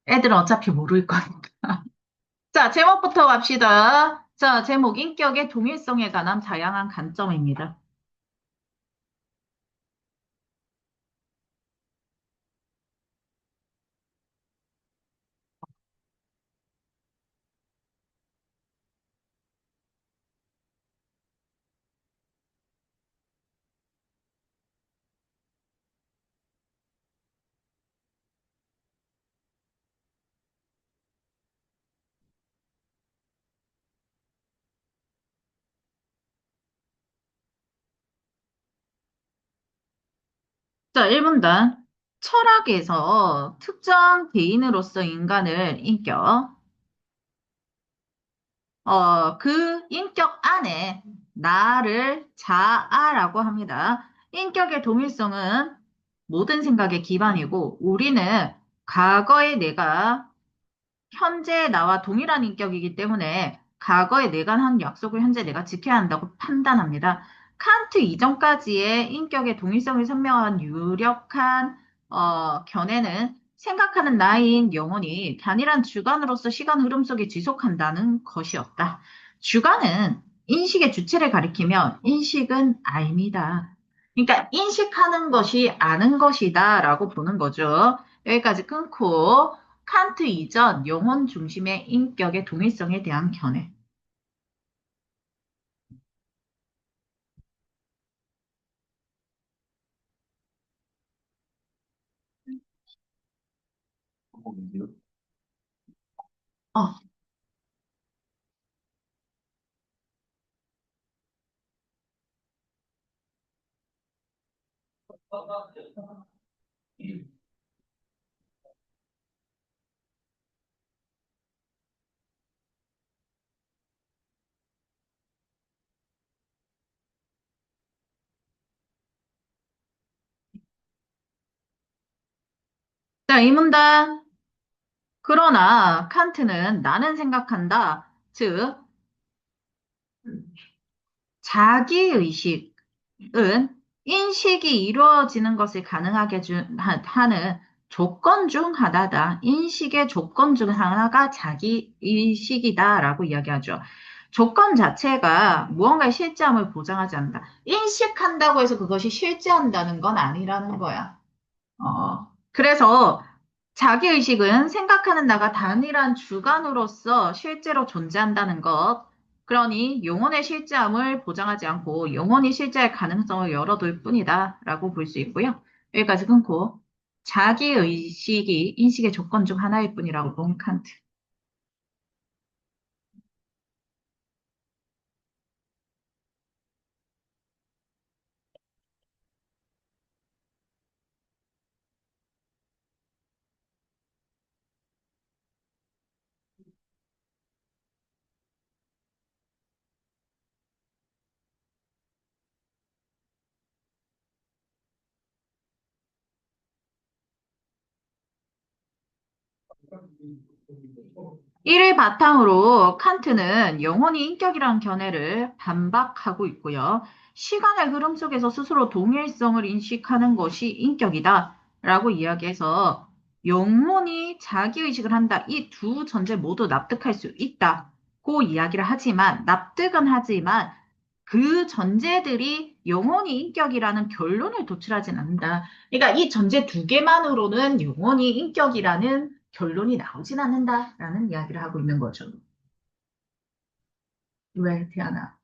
애들은 어차피 모를 거니까. 자, 제목부터 갑시다. 자, 제목, 인격의 동일성에 관한 다양한 관점입니다. 자, 1분단. 철학에서 특정 개인으로서 인간을 그 인격 안에 나를 자아라고 합니다. 인격의 동일성은 모든 생각의 기반이고, 우리는 과거의 내가 현재 나와 동일한 인격이기 때문에 과거에 내가 한 약속을 현재 내가 지켜야 한다고 판단합니다. 칸트 이전까지의 인격의 동일성을 설명한 유력한 견해는 생각하는 나인 영혼이 단일한 주관으로서 시간 흐름 속에 지속한다는 것이었다. 주관은 인식의 주체를 가리키며 인식은 아닙니다. 그러니까 인식하는 것이 아는 것이다라고 보는 거죠. 여기까지 끊고 칸트 이전 영혼 중심의 인격의 동일성에 대한 견해. 어, 자, 이 문단. 그러나 칸트는 나는 생각한다. 즉, 자기의식은 인식이 이루어지는 것을 가능하게 하는 조건 중 하나다. 인식의 조건 중 하나가 자기의식이다라고 이야기하죠. 조건 자체가 무언가의 실제함을 보장하지 않는다. 인식한다고 해서 그것이 실제한다는 건 아니라는 거야. 그래서 자기의식은 생각하는 나가 단일한 주관으로서 실제로 존재한다는 것. 그러니 영혼의 실제함을 보장하지 않고 영혼이 실제할 가능성을 열어둘 뿐이다 라고 볼 수 있고요. 여기까지 끊고 자기의식이 인식의 조건 중 하나일 뿐이라고 본 칸트. 이를 바탕으로 칸트는 영혼이 인격이라는 견해를 반박하고 있고요. 시간의 흐름 속에서 스스로 동일성을 인식하는 것이 인격이다 라고 이야기해서 영혼이 자기의식을 한다. 이 두 전제 모두 납득할 수 있다고 이야기를 하지만, 납득은 하지만 그 전제들이 영혼이 인격이라는 결론을 도출하진 않는다. 그러니까 이 전제 두 개만으로는 영혼이 인격이라는 결론이 나오진 않는다라는 이야기를 하고 있는 거죠. 왜, 태연아?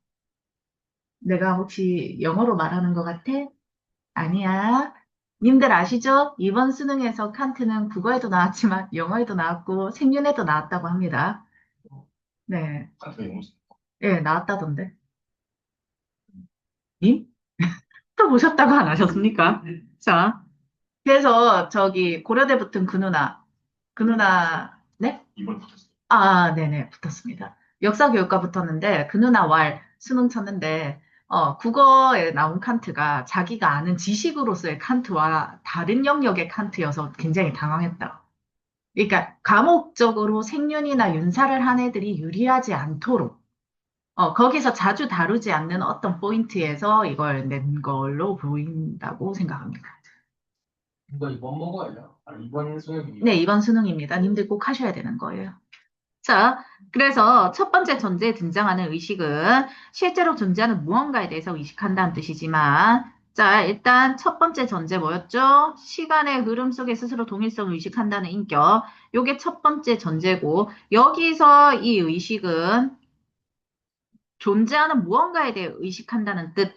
내가 혹시 영어로 말하는 것 같아? 아니야. 님들 아시죠? 이번 수능에서 칸트는 국어에도 나왔지만 영어에도 나왔고 생윤에도 나왔다고 합니다. 네. 예, 나왔다던데. 님? 또 보셨다고 안 하셨습니까? 자, 그래서 저기 고려대 붙은 그 누나, 그 누나, 네? 네네, 붙었습니다. 역사교육과 붙었는데, 그 누나 수능 쳤는데, 국어에 나온 칸트가 자기가 아는 지식으로서의 칸트와 다른 영역의 칸트여서 굉장히 당황했다. 그러니까, 과목적으로 생윤이나 윤사를 한 애들이 유리하지 않도록, 거기서 자주 다루지 않는 어떤 포인트에서 이걸 낸 걸로 보인다고 생각합니다. 이거 이번 먹어요. 아, 이번 네, 수능이요. 이번 수능입니다. 님들 꼭 하셔야 되는 거예요. 자, 그래서 첫 번째 전제에 등장하는 의식은 실제로 존재하는 무언가에 대해서 의식한다는 뜻이지만, 자, 일단 첫 번째 전제 뭐였죠? 시간의 흐름 속에 스스로 동일성을 의식한다는 인격. 요게 첫 번째 전제고, 여기서 이 의식은 존재하는 무언가에 대해 의식한다는 뜻.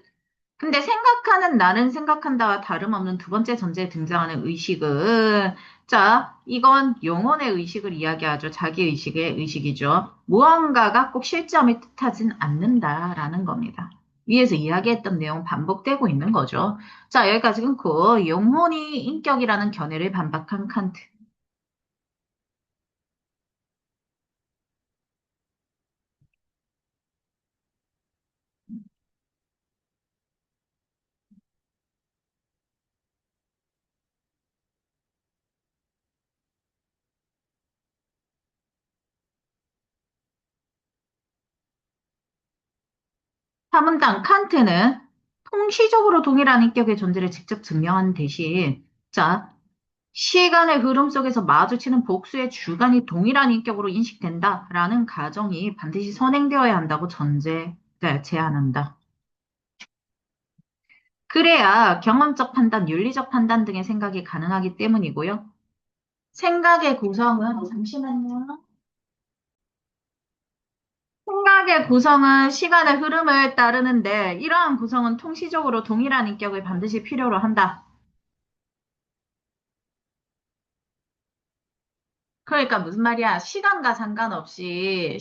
근데 생각하는 나는 생각한다와 다름없는 두 번째 전제에 등장하는 의식은, 자, 이건 영혼의 의식을 이야기하죠. 자기의식의 의식이죠. 무언가가 꼭 실점을 뜻하진 않는다라는 겁니다. 위에서 이야기했던 내용 반복되고 있는 거죠. 자, 여기까지 끊고, 영혼이 인격이라는 견해를 반박한 칸트. 사문당 칸트는 통시적으로 동일한 인격의 존재를 직접 증명한 대신, 자, 시간의 흐름 속에서 마주치는 복수의 주관이 동일한 인격으로 인식된다라는 가정이 반드시 선행되어야 한다고 제안한다. 그래야 경험적 판단, 윤리적 판단 등의 생각이 가능하기 때문이고요. 생각의 구성은, 잠시만요. 생각의 구성은 시간의 흐름을 따르는데, 이러한 구성은 통시적으로 동일한 인격을 반드시 필요로 한다. 그러니까 무슨 말이야? 시간과 상관없이,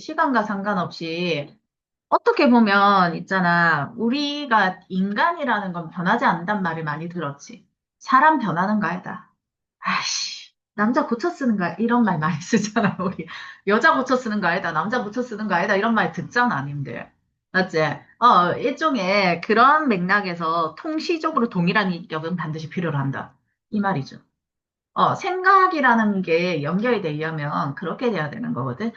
어떻게 보면 있잖아. 우리가 인간이라는 건 변하지 않는단 말을 많이 들었지. 사람 변하는 거 아니다. 아이씨, 남자 고쳐 쓰는 거야. 이런 말 많이 쓰잖아, 우리. 여자 고쳐 쓰는 거 아니다. 남자 고쳐 쓰는 거 아니다. 이런 말 듣잖아, 님들. 맞지? 일종의 그런 맥락에서 통시적으로 동일한 인격은 반드시 필요로 한다. 이 말이죠. 생각이라는 게 연결이 되려면 그렇게 돼야 되는 거거든.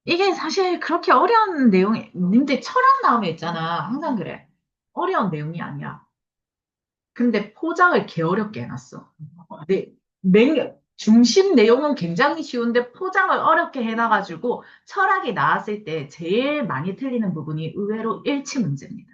이게 사실 그렇게 어려운 내용이, 님들 철학 나오면 있잖아. 항상 그래. 어려운 내용이 아니야. 근데 포장을 개어렵게 해놨어. 네, 중심 내용은 굉장히 쉬운데 포장을 어렵게 해놔가지고 철학이 나왔을 때 제일 많이 틀리는 부분이 의외로 일치 문제입니다.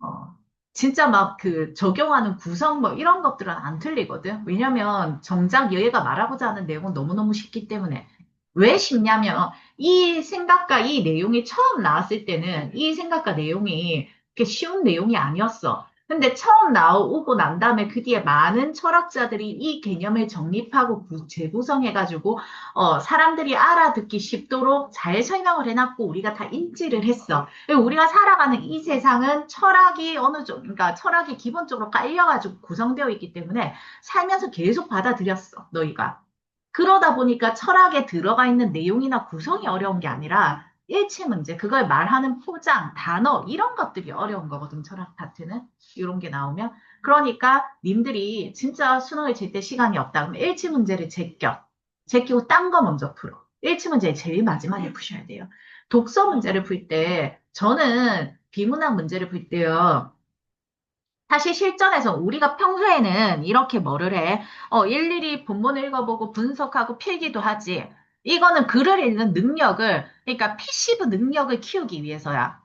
어, 진짜 막 그 적용하는 구성 뭐 이런 것들은 안 틀리거든. 왜냐면 정작 얘가 말하고자 하는 내용은 너무너무 쉽기 때문에. 왜 쉽냐면 이 생각과 이 내용이 처음 나왔을 때는 이 생각과 내용이 그렇게 쉬운 내용이 아니었어. 근데 처음 나오고 난 다음에 그 뒤에 많은 철학자들이 이 개념을 정립하고 재구성해가지고 사람들이 알아듣기 쉽도록 잘 설명을 해놨고 우리가 다 인지를 했어. 우리가 살아가는 이 세상은 철학이 어느 정도, 그러니까 철학이 기본적으로 깔려가지고 구성되어 있기 때문에 살면서 계속 받아들였어, 너희가. 그러다 보니까 철학에 들어가 있는 내용이나 구성이 어려운 게 아니라 일치 문제, 그걸 말하는 포장, 단어, 이런 것들이 어려운 거거든, 철학 파트는. 이런 게 나오면. 그러니까 님들이 진짜 수능을 칠 때 시간이 없다. 그러면 일치 문제를 제껴. 제끼고 딴 거 먼저 풀어. 일치 문제 제일 마지막에 푸셔야 돼요. 독서 문제를 풀 때, 저는 비문학 문제를 풀 때요. 사실 실전에서 우리가 평소에는 이렇게 뭐를 해? 일일이 본문을 읽어보고 분석하고 필기도 하지. 이거는 글을 읽는 능력을, 그러니까 패시브 능력을 키우기 위해서야.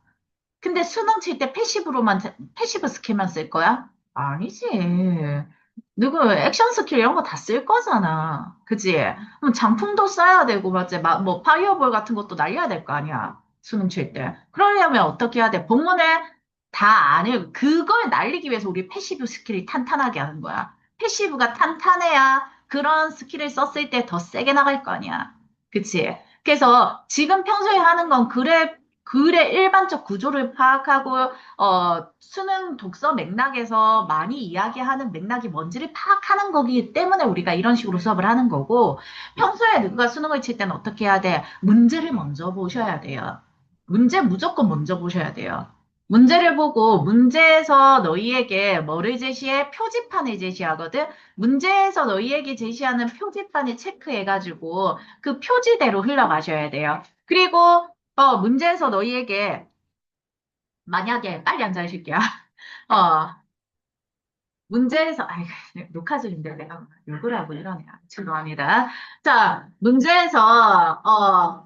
근데 수능 칠 때 패시브 스킬만 쓸 거야? 아니지. 누구 액션 스킬 이런 거 다 쓸 거잖아. 그치? 그럼 장풍도 써야 되고, 맞지? 뭐, 파이어볼 같은 것도 날려야 될 거 아니야. 수능 칠 때. 그러려면 어떻게 해야 돼? 본문에 다 안 읽고, 그걸 날리기 위해서 우리 패시브 스킬이 탄탄하게 하는 거야. 패시브가 탄탄해야 그런 스킬을 썼을 때 더 세게 나갈 거 아니야. 그치? 그래서 지금 평소에 하는 건 글의 일반적 구조를 파악하고, 수능 독서 맥락에서 많이 이야기하는 맥락이 뭔지를 파악하는 거기 때문에 우리가 이런 식으로 수업을 하는 거고, 평소에 누가 수능을 칠 때는 어떻게 해야 돼? 문제를 먼저 보셔야 돼요. 문제 무조건 먼저 보셔야 돼요. 문제를 보고 문제에서 너희에게 뭐를 제시해? 표지판을 제시하거든? 문제에서 너희에게 제시하는 표지판을 체크해가지고 그 표지대로 흘러가셔야 돼요. 그리고 문제에서 너희에게 만약에 빨리 앉아 있을게요. 어, 문제에서, 녹화 중인데 내가 욕을 하고 이러네. 죄송합니다. 자, 문제에서,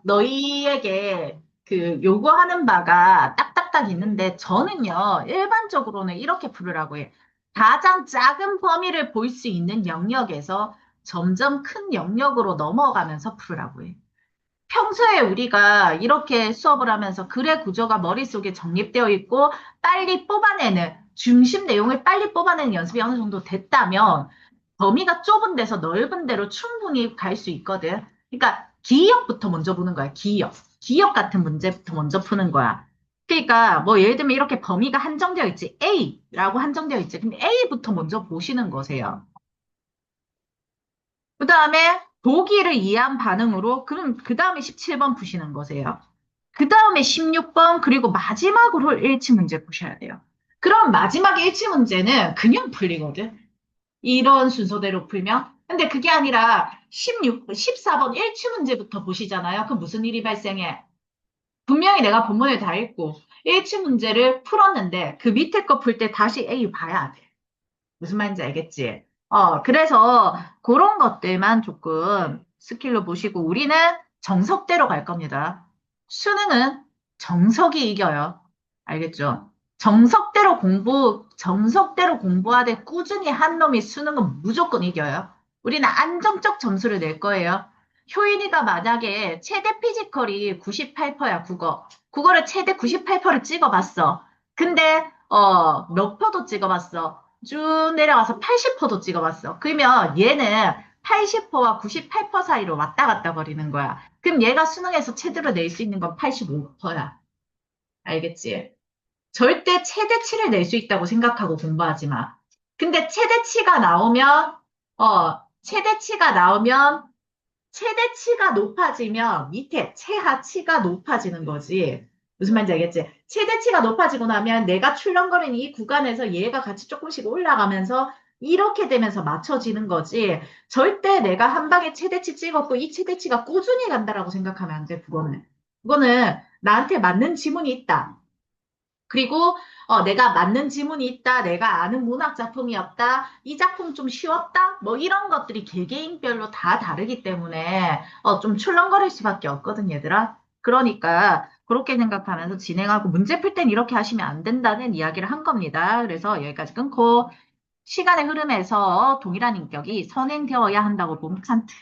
너희에게 그 요구하는 바가 딱딱딱 있는데, 저는요, 일반적으로는 이렇게 풀으라고 해. 가장 작은 범위를 볼 수 있는 영역에서 점점 큰 영역으로 넘어가면서 풀으라고 해. 평소에 우리가 이렇게 수업을 하면서 글의 구조가 머릿속에 정립되어 있고 빨리 뽑아내는 중심 내용을 빨리 뽑아내는 연습이 어느 정도 됐다면 범위가 좁은 데서 넓은 데로 충분히 갈 수 있거든. 그러니까 기억부터 먼저 보는 거야. 기억. 기억 같은 문제부터 먼저 푸는 거야. 그러니까 뭐 예를 들면 이렇게 범위가 한정되어 있지. A라고 한정되어 있지. 근데 A부터 먼저 보시는 거세요. 그 다음에 보기를 이해한 반응으로 그럼 그 다음에 17번 푸시는 거세요. 그 다음에 16번 그리고 마지막으로 일치 문제 푸셔야 돼요. 그럼 마지막 일치 문제는 그냥 풀리거든. 이런 순서대로 풀면. 근데 그게 아니라 14번 일치 문제부터 보시잖아요. 그럼 무슨 일이 발생해? 분명히 내가 본문을 다 읽고 일치 문제를 풀었는데 그 밑에 거 풀 때 다시 A 봐야 돼. 무슨 말인지 알겠지? 그래서 그런 것들만 조금 스킬로 보시고 우리는 정석대로 갈 겁니다. 수능은 정석이 이겨요. 알겠죠? 정석대로 공부하되 꾸준히 한 놈이 수능은 무조건 이겨요. 우리는 안정적 점수를 낼 거예요. 효인이가 만약에 최대 피지컬이 98%야, 국어. 국어를 최대 98%를 찍어봤어. 근데, 몇 표도 찍어봤어. 쭉 내려가서 80%도 찍어봤어. 그러면 얘는 80%와 98% 사이로 왔다 갔다 거리는 거야. 그럼 얘가 수능에서 최대로 낼 수 있는 건 85%야. 알겠지? 절대 최대치를 낼 수 있다고 생각하고 공부하지 마. 근데 최대치가 나오면 최대치가 높아지면 밑에 최하치가 높아지는 거지. 무슨 말인지 알겠지? 최대치가 높아지고 나면 내가 출렁거리는 이 구간에서 얘가 같이 조금씩 올라가면서 이렇게 되면서 맞춰지는 거지. 절대 내가 한 방에 최대치 찍었고 이 최대치가 꾸준히 간다라고 생각하면 안 돼, 그거는. 그거는 나한테 맞는 지문이 있다. 그리고 내가 맞는 지문이 있다, 내가 아는 문학 작품이었다, 이 작품 좀 쉬웠다, 뭐 이런 것들이 개개인별로 다 다르기 때문에 좀 출렁거릴 수밖에 없거든, 얘들아. 그러니까 그렇게 생각하면서 진행하고 문제 풀 땐 이렇게 하시면 안 된다는 이야기를 한 겁니다. 그래서 여기까지 끊고 시간의 흐름에서 동일한 인격이 선행되어야 한다고 본 칸트.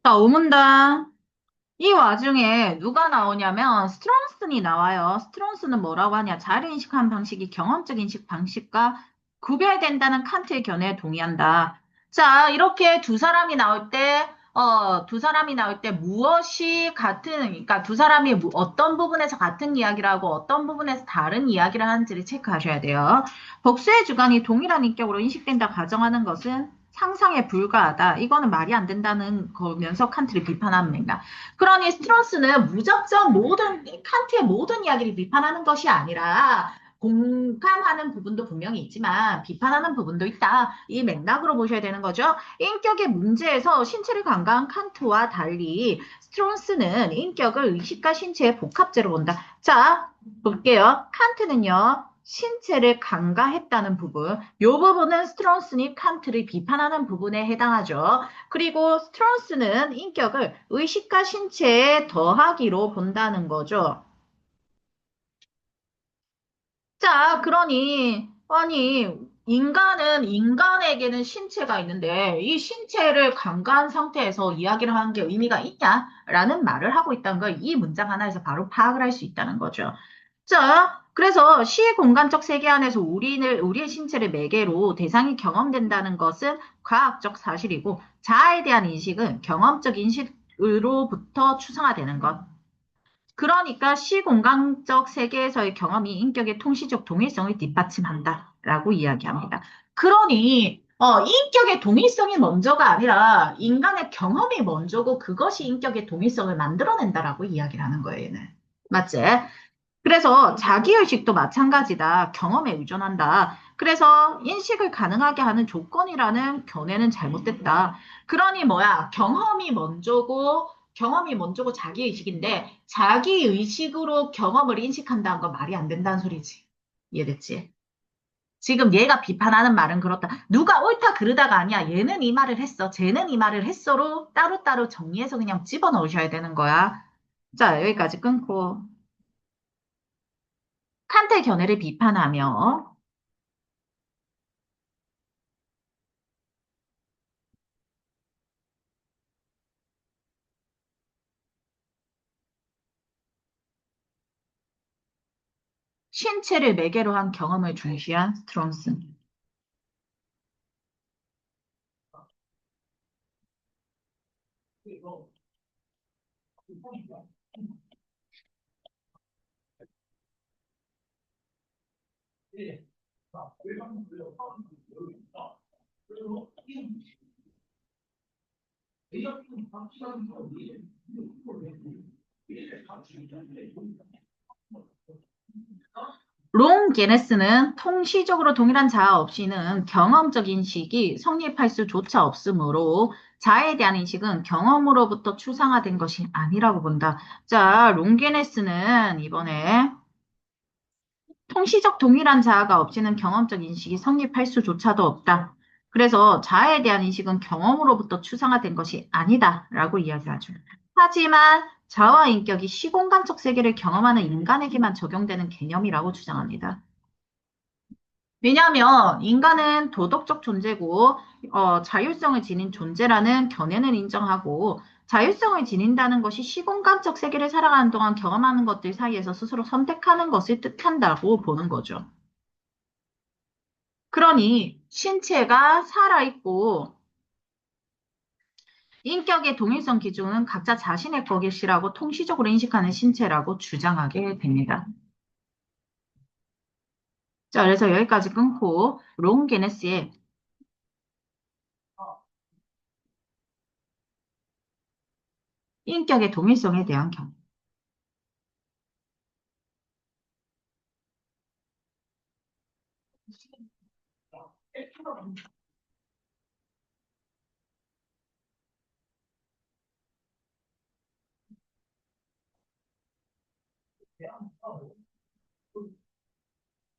자, 오문다. 이 와중에 누가 나오냐면 스트롱슨이 나와요. 스트롱슨은 뭐라고 하냐? 자를 인식하는 방식이 경험적 인식 방식과 구별된다는 칸트의 견해에 동의한다. 자, 이렇게 두 사람이 나올 때 무엇이 같은, 그러니까 두 사람이 어떤 부분에서 같은 이야기를 하고 어떤 부분에서 다른 이야기를 하는지를 체크하셔야 돼요. 복수의 주관이 동일한 인격으로 인식된다 가정하는 것은 상상에 불과하다. 이거는 말이 안 된다는 거면서 칸트를 비판합니다. 그러니 스트로스는 무작정 칸트의 모든 이야기를 비판하는 것이 아니라 공감하는 부분도 분명히 있지만 비판하는 부분도 있다. 이 맥락으로 보셔야 되는 거죠. 인격의 문제에서 신체를 간과한 칸트와 달리 스트론스는 인격을 의식과 신체의 복합제로 본다. 자, 볼게요. 칸트는요. 신체를 간과했다는 부분, 이 부분은 스트론스니 칸트를 비판하는 부분에 해당하죠. 그리고 스트론스는 인격을 의식과 신체에 더하기로 본다는 거죠. 자, 아니, 인간에게는 신체가 있는데, 이 신체를 간과한 상태에서 이야기를 하는 게 의미가 있냐라는 말을 하고 있다는 걸 이 문장 하나에서 바로 파악을 할 수 있다는 거죠. 자, 그래서 시공간적 세계 안에서 우리의 신체를 매개로 대상이 경험된다는 것은 과학적 사실이고, 자아에 대한 인식은 경험적 인식으로부터 추상화되는 것. 그러니까 시공간적 세계에서의 경험이 인격의 통시적 동일성을 뒷받침한다라고 이야기합니다. 그러니 인격의 동일성이 먼저가 아니라 인간의 경험이 먼저고 그것이 인격의 동일성을 만들어낸다라고 이야기를 하는 거예요, 얘는. 맞지? 그래서 자기의식도 마찬가지다. 경험에 의존한다. 그래서 인식을 가능하게 하는 조건이라는 견해는 잘못됐다. 그러니 뭐야? 경험이 먼저고 자기의식인데, 자기의식으로 경험을 인식한다는 건 말이 안 된다는 소리지. 이해됐지? 지금 얘가 비판하는 말은 그렇다. 누가 옳다 그르다가 아니야. 얘는 이 말을 했어. 쟤는 이 말을 했어로 따로따로 정리해서 그냥 집어넣으셔야 되는 거야. 자, 여기까지 끊고. 칸트의 견해를 비판하며 신체를 매개로 한 경험을 중시한 스트롱슨. 롱 게네스는 통시적으로 동일한 자아 없이는 경험적 인식이 성립할 수조차 없으므로 자아에 대한 인식은 경험으로부터 추상화된 것이 아니라고 본다. 자, 롱 게네스는 이번에 통시적 동일한 자아가 없이는 경험적 인식이 성립할 수조차도 없다. 그래서 자아에 대한 인식은 경험으로부터 추상화된 것이 아니다라고 이야기하죠. 하지만 자아와 인격이 시공간적 세계를 경험하는 인간에게만 적용되는 개념이라고 주장합니다. 왜냐하면 인간은 도덕적 존재고 자율성을 지닌 존재라는 견해는 인정하고 자율성을 지닌다는 것이 시공간적 세계를 살아가는 동안 경험하는 것들 사이에서 스스로 선택하는 것을 뜻한다고 보는 거죠. 그러니 신체가 살아있고 인격의 동일성 기준은 각자 자신의 것이라고 통시적으로 인식하는 신체라고 주장하게 됩니다. 자, 그래서 여기까지 끊고 롱 게네스의 인격의 동일성에 대한 견해.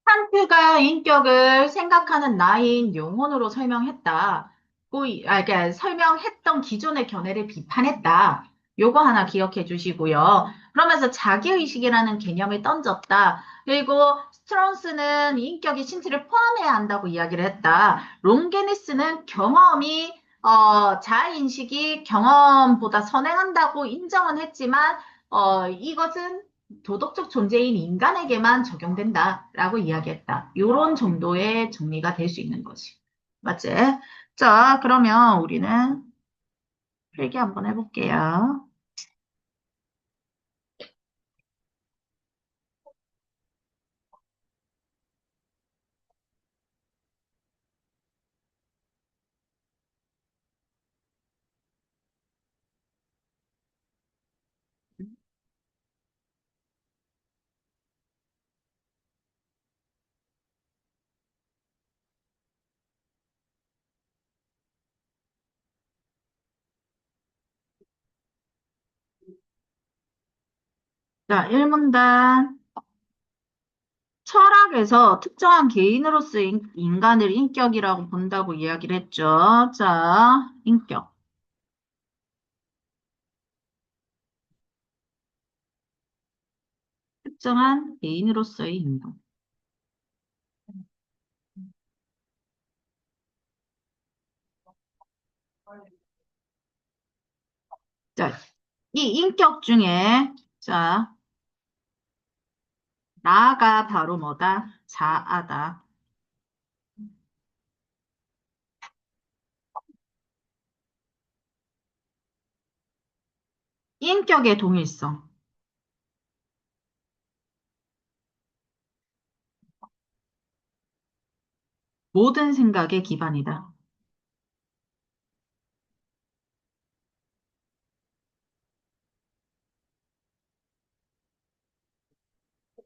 칸트가 인격을 생각하는 나인 영혼으로 설명했다. 그러니까 설명했던 기존의 견해를 비판했다. 요거 하나 기억해 주시고요. 그러면서 자기의식이라는 개념을 던졌다. 그리고 스트롱스는 인격이 신체를 포함해야 한다고 이야기를 했다. 롱게니스는 자아인식이 경험보다 선행한다고 인정은 했지만, 이것은 도덕적 존재인 인간에게만 적용된다라고 이야기했다. 이런 정도의 정리가 될 수 있는 거지. 맞지? 자, 그러면 우리는 필기 한번 해볼게요. 자, 1문단. 철학에서 특정한 개인으로서의 인간을 인격이라고 본다고 이야기를 했죠. 자, 인격. 특정한 개인으로서의 인간. 자, 이 인격 중에, 자, 나가 바로 뭐다? 자아다. 인격의 동일성. 모든 생각의 기반이다.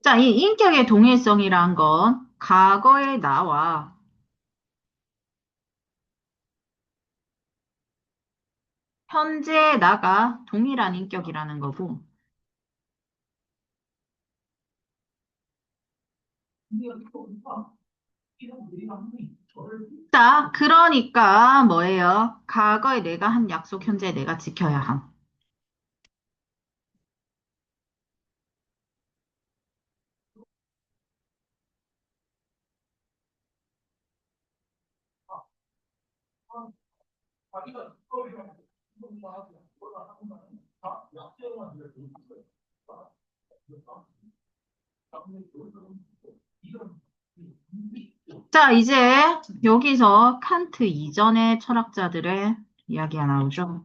자, 이 인격의 동일성이란 건 과거의 나와 현재의 나가 동일한 인격이라는 거고. 자, 그러니까 뭐예요? 과거에 내가 한 약속, 현재 내가 지켜야 함. 자, 이제 여기서 칸트 이전의 철학자들의 이야기가 나오죠.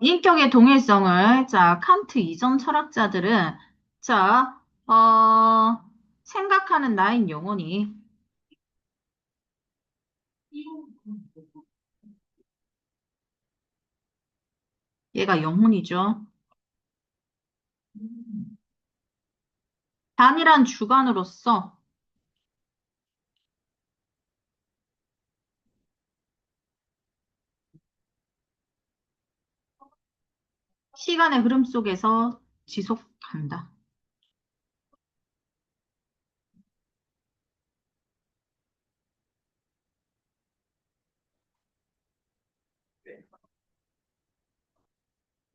인격의 동일성을, 자, 칸트 이전 철학자들은, 자, 생각하는 나인 영혼이, 얘가 영혼이죠. 단일한 주관으로서 시간의 흐름 속에서 지속한다.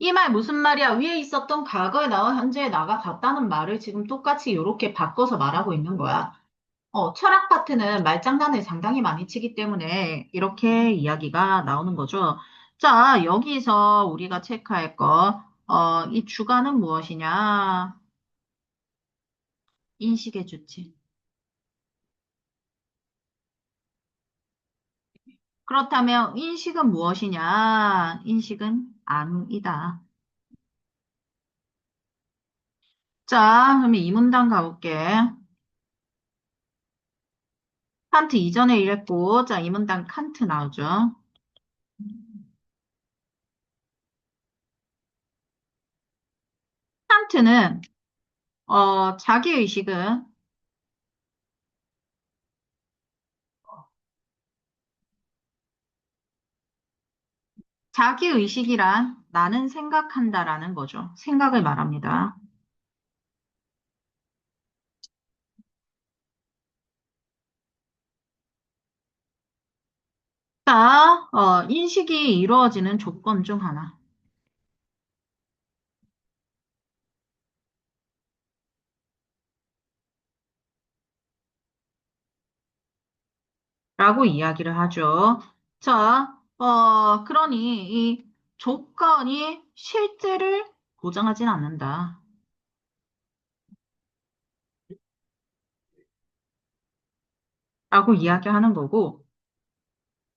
이 말 무슨 말이야? 위에 있었던 과거의 나와 현재의 나가 같다는 말을 지금 똑같이 이렇게 바꿔서 말하고 있는 거야. 철학 파트는 말장난을 상당히 많이 치기 때문에 이렇게 이야기가 나오는 거죠. 자, 여기서 우리가 체크할 거, 이 주관은 무엇이냐? 인식의 주체. 그렇다면 인식은 무엇이냐? 인식은 아니다. 자, 그러면 이 문단 가볼게. 칸트 이전에 이랬고, 자, 이 문단 칸트 나오죠. 칸트는, 자기의식은 자기의식이란 나는 생각한다라는 거죠. 생각을 말합니다. 자, 인식이 이루어지는 조건 중 하나라고 이야기를 하죠. 자, 그러니 이 조건이 실제를 보장하진 않는다. 라고 이야기하는 거고.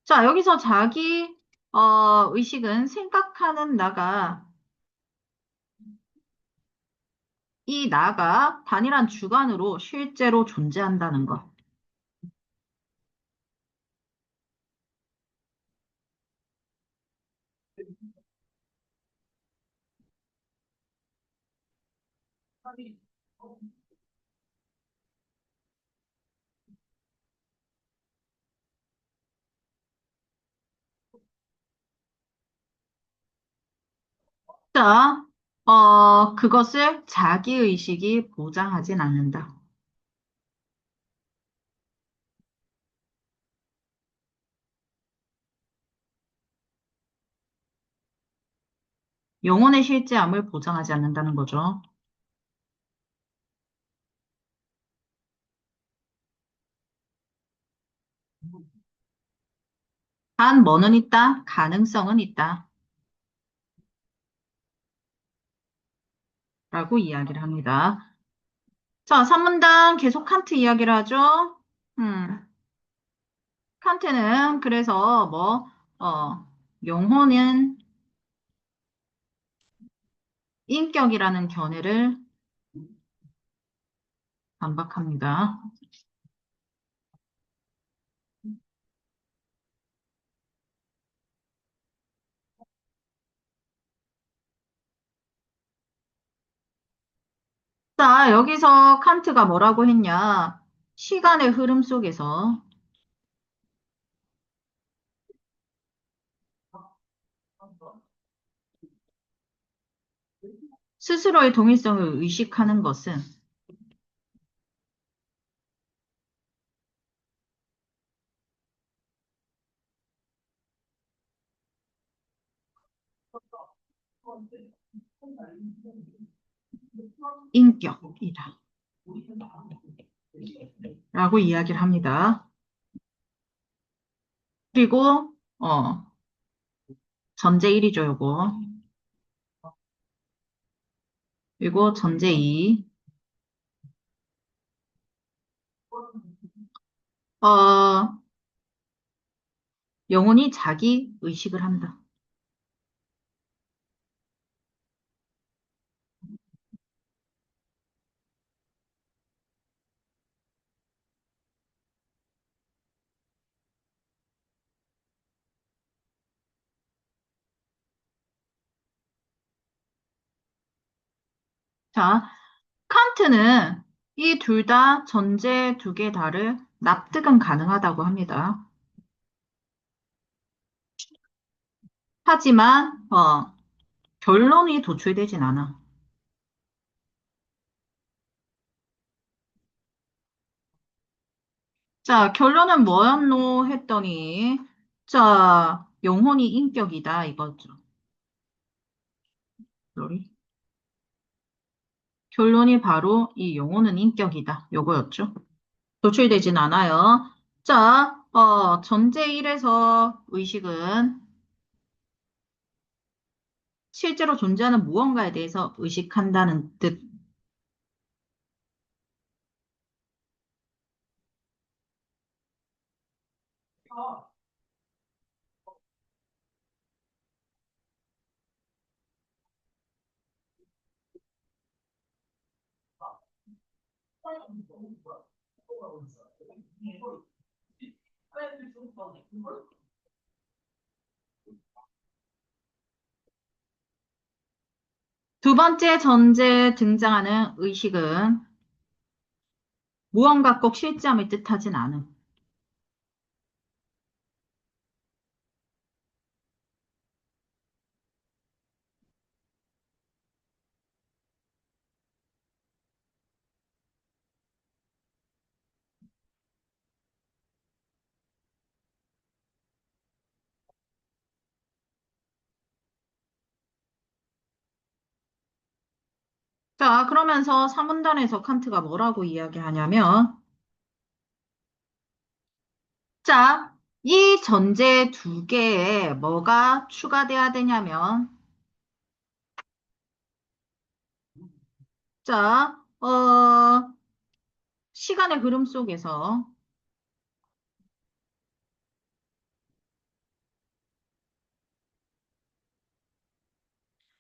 자, 여기서 자기, 의식은 생각하는 나가, 이 나가 단일한 주관으로 실제로 존재한다는 것. 자, 그것을 자기의식이 보장하진 않는다. 영혼의 실재함을 보장하지 않는다는 거죠. 단 뭐는 있다? 가능성은 있다. 라고 이야기를 합니다. 자, 3문단 계속 칸트 이야기를 하죠. 음, 칸트는 그래서 뭐, 영혼은 인격이라는 견해를 반박합니다. 자, 여기서 칸트가 뭐라고 했냐? 시간의 흐름 속에서 스스로의 동일성을 의식하는 것은 인격이다. 라고 이야기를 합니다. 그리고, 전제 1이죠, 요거. 그리고 전제 2. 어, 영혼이 자기 의식을 한다. 자, 칸트는 이 둘 다 전제 두 개 다를 납득은 가능하다고 합니다. 하지만, 결론이 도출되진 않아. 자, 결론은 뭐였노 했더니, 자, 영혼이 인격이다, 이거죠. sorry. 결론이 바로 이 영혼은 인격이다, 요거였죠. 도출되진 않아요. 자, 전제 1에서 의식은 실제로 존재하는 무언가에 대해서 의식한다는 뜻. 두 번째 전제에 등장하는 의식은 무언가 꼭 실제함을 뜻하진 않은. 자, 그러면서 3문단에서 칸트가 뭐라고 이야기하냐면, 자, 이 전제 두 개에 뭐가 추가돼야 되냐면, 자, 시간의 흐름 속에서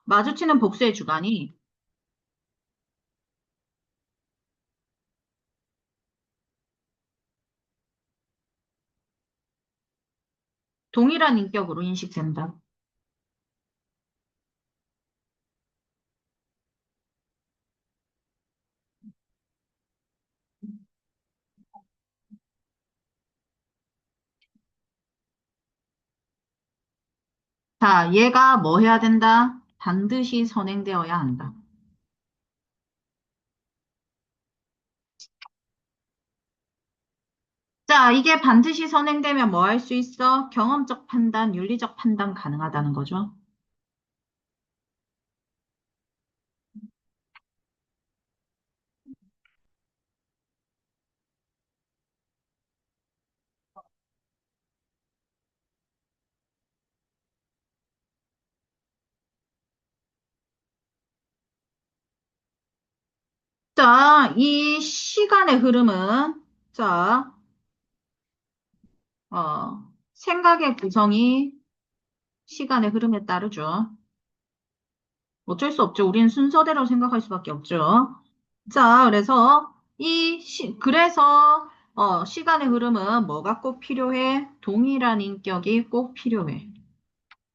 마주치는 복수의 주관이 동일한 인격으로 인식된다. 자, 얘가 뭐 해야 된다? 반드시 선행되어야 한다. 자, 이게 반드시 선행되면 뭐 할 수 있어? 경험적 판단, 윤리적 판단 가능하다는 거죠. 자, 이 시간의 흐름은, 자, 생각의 구성이 시간의 흐름에 따르죠. 어쩔 수 없죠. 우리는 순서대로 생각할 수밖에 없죠. 자, 그래서 그래서, 시간의 흐름은 뭐가 꼭 필요해? 동일한 인격이 꼭 필요해.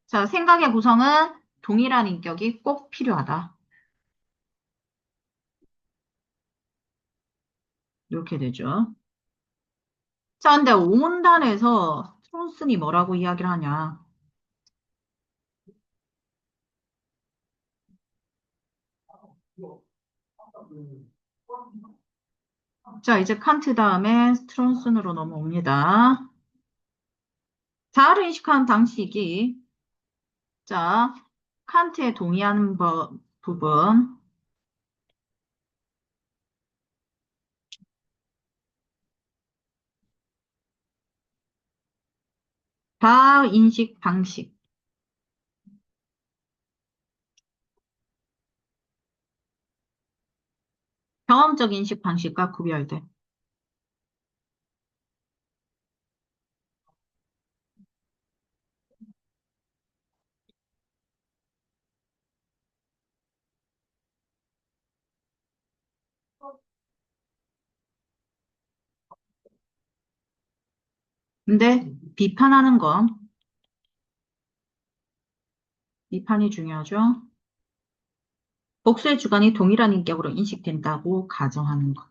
자, 생각의 구성은 동일한 인격이 꼭 필요하다. 이렇게 되죠. 자, 근데 온단에서 트론슨이 뭐라고 이야기를 하냐? 자, 이제 칸트 다음에 트론슨으로 넘어옵니다. 자아를 인식한 방식이, 자, 칸트에 동의하는 부분, 자아 인식 방식, 경험적 인식 방식과 구별돼. 근데 비판하는 건, 비판이 중요하죠. 복수의 주관이 동일한 인격으로 인식된다고 가정하는 것.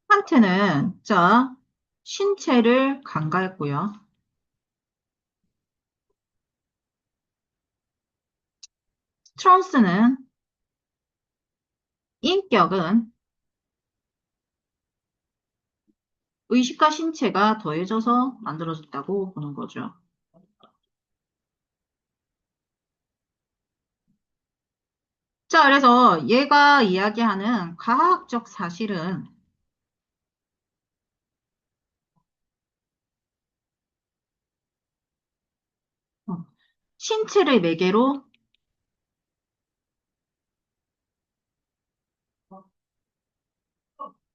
칸트는, 자, 신체를 간과했고요. 스트라우스는 인격은 의식과 신체가 더해져서 만들어졌다고 보는 거죠. 자, 그래서 얘가 이야기하는 과학적 사실은 어, 신체를 매개로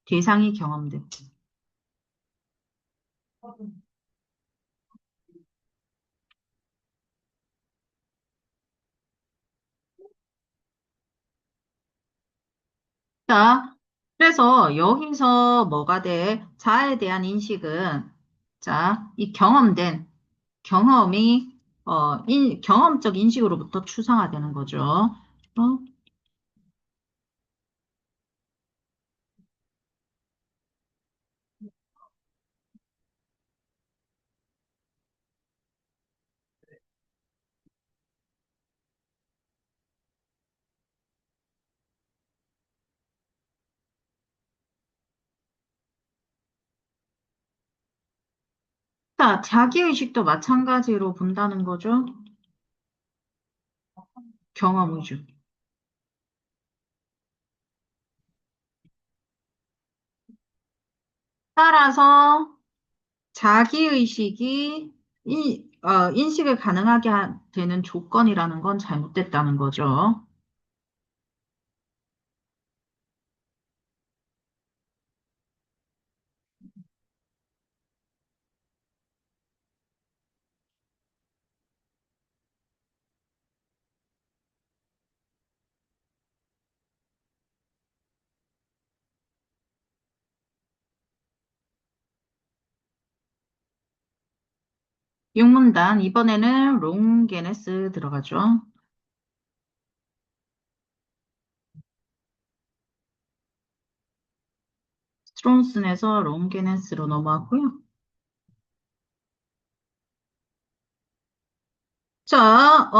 대상이 경험돼. 자, 그래서 여기서 뭐가 돼? 자아에 대한 인식은, 자, 이 경험된 경험이, 경험적 인식으로부터 추상화되는 거죠. 어? 자, 자기의식도 마찬가지로 본다는 거죠. 경험 위주. 따라서 자기의식이 인식을 가능하게 되는 조건이라는 건 잘못됐다는 거죠. 육문단, 이번에는 롱게네스 들어가죠. 스트론슨에서 롱게네스로 넘어왔고요. 자,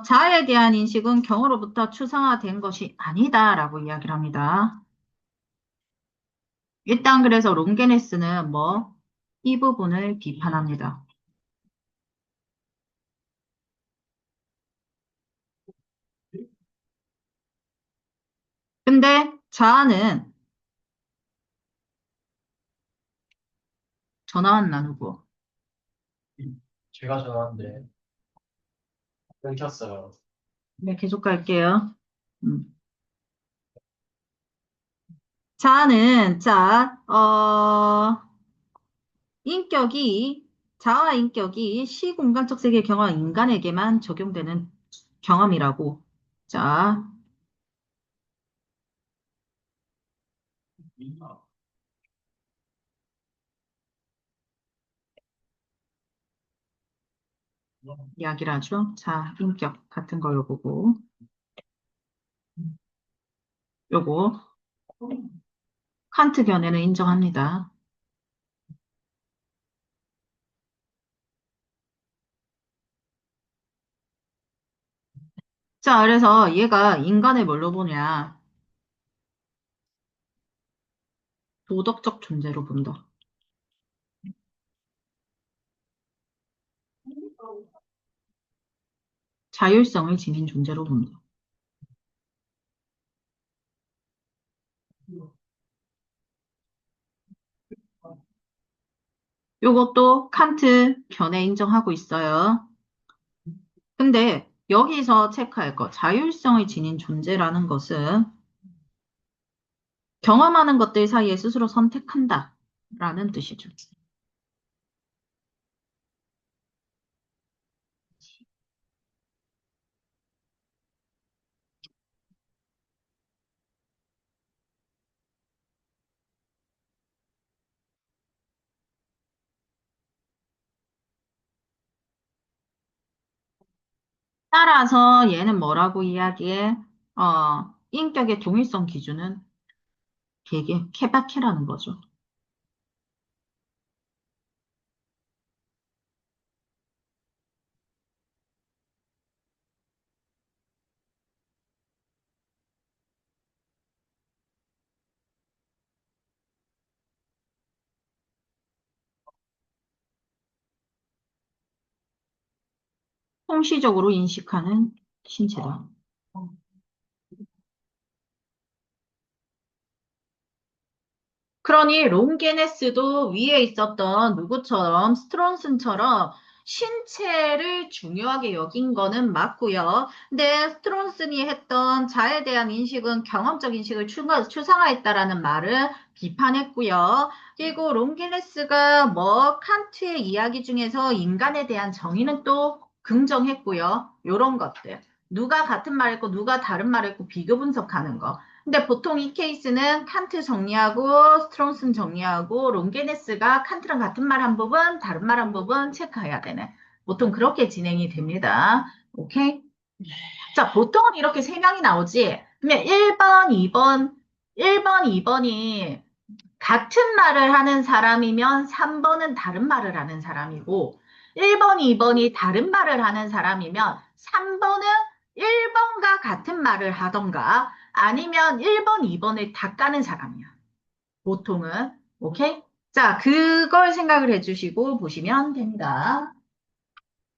자아에 대한 인식은 경으로부터 추상화된 것이 아니다라고 이야기를 합니다. 일단 그래서 롱게네스는 뭐, 이 부분을 비판합니다. 근데 자아는 전화만 나누고. 제가 전화한데 끊겼어요. 네, 계속 갈게요. 음. 자는, 인격이, 자아 인격이 시공간적 세계 경험 인간에게만 적용되는 경험이라고. 자, 이야기를 하죠. 자, 인격 같은 걸로 보고. 요거, 칸트 견해는 인정합니다. 자, 그래서 얘가 인간을 뭘로 보냐. 도덕적 존재로 본다. 자율성을 지닌 존재로 본다. 요것도 칸트 견해 인정하고 있어요. 근데 여기서 체크할 거, 자율성을 지닌 존재라는 것은 경험하는 것들 사이에 스스로 선택한다. 라는 뜻이죠. 따라서 얘는 뭐라고 이야기해? 인격의 동일성 기준은 되게 케바케라는 거죠. 통시적으로 인식하는 신체다. 그러니 롱게네스도 위에 있었던 누구처럼 스트론슨처럼 신체를 중요하게 여긴 거는 맞고요. 근데 스트론슨이 했던 자에 대한 인식은 경험적 인식을 추상화했다라는 말을 비판했고요. 그리고 롱게네스가 뭐 칸트의 이야기 중에서 인간에 대한 정의는 또 긍정했고요. 요런 것들. 누가 같은 말 했고 누가 다른 말 했고 비교 분석하는 거. 근데 보통 이 케이스는 칸트 정리하고 스트롱슨 정리하고 롱게네스가 칸트랑 같은 말 한 부분, 다른 말 한 부분 체크해야 되네. 보통 그렇게 진행이 됩니다. 오케이? 자, 보통은 이렇게 세 명이 나오지. 그러면 1번, 2번, 1번, 2번이 같은 말을 하는 사람이면 3번은 다른 말을 하는 사람이고, 1번, 2번이 다른 말을 하는 사람이면 3번은 1번과 같은 말을 하던가, 아니면 1번, 2번을 다 까는 사람이야. 보통은. 오케이? 자, 그걸 생각을 해주시고 보시면 됩니다.